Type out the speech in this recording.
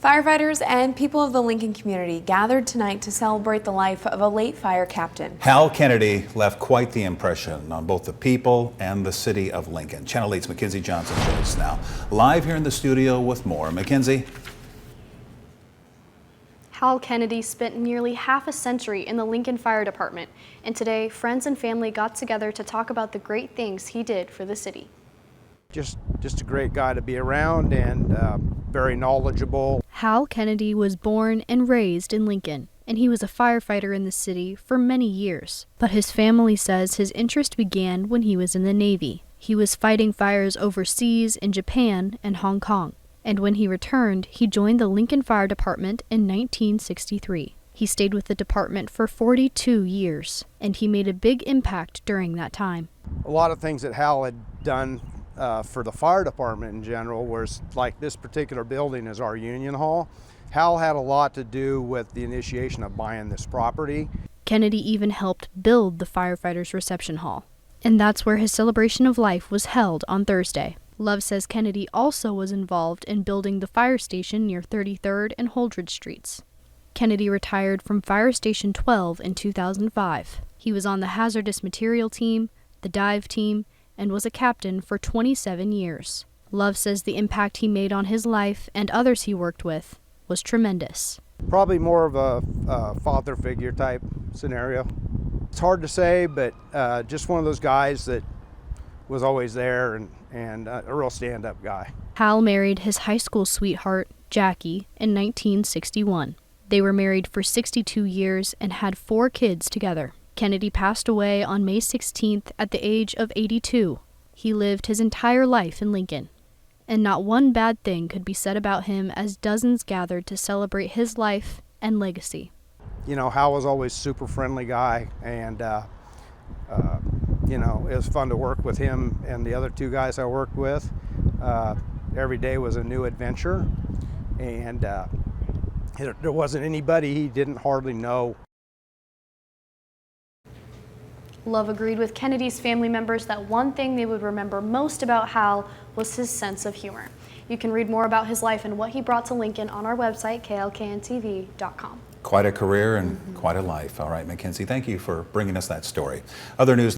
Firefighters and people of the Lincoln community gathered tonight to celebrate the life of a late fire captain. Hal Kennedy left quite the impression on both the people and the city of Lincoln. Channel 8's Mackenzie Johnson joins us now, live here in the studio with more. Mackenzie. Hal Kennedy spent nearly half a century in the Lincoln Fire Department, and today friends and family got together to talk about the great things he did for the city. Just a great guy to be around and very knowledgeable. Hal Kennedy was born and raised in Lincoln, and he was a firefighter in the city for many years. But his family says his interest began when he was in the Navy. He was fighting fires overseas in Japan and Hong Kong. And when he returned, he joined the Lincoln Fire Department in 1963. He stayed with the department for 42 years, and he made a big impact during that time. A lot of things that Hal had done for the fire department in general was, like, this particular building is our union hall. Hal had a lot to do with the initiation of buying this property. Kennedy even helped build the Firefighters-Reception-Hall, and that's where his celebration of life was held on Thursday. Love says Kennedy also was involved in building the fire station near 33rd and Holdridge Streets. Kennedy retired from Fire Station 12 in 2005. He was on the hazardous material team, the dive team, and was a captain for 27 years. Love says the impact he made on his life and others he worked with was tremendous. Probably more of a father figure type scenario. It's hard to say, but just one of those guys that was always there and a real stand-up guy. Hal married his high school sweetheart, Jackie, in 1961. They were married for 62 years and had 4 kids together. Kennedy passed away on May 16th at the age of 82. He lived his entire life in Lincoln, and not one bad thing could be said about him as dozens gathered to celebrate his life and legacy. You know, Hal was always a super friendly guy, and you know, it was fun to work with him and the other 2 guys I worked with. Every day was a new adventure, and there wasn't anybody he didn't hardly know. Love agreed with Kennedy's family members that one thing they would remember most about Hal was his sense of humor. You can read more about his life and what he brought to Lincoln on our website, klkntv.com. Quite a career and quite a life. All right, Mackenzie, thank you for bringing us that story. Other news.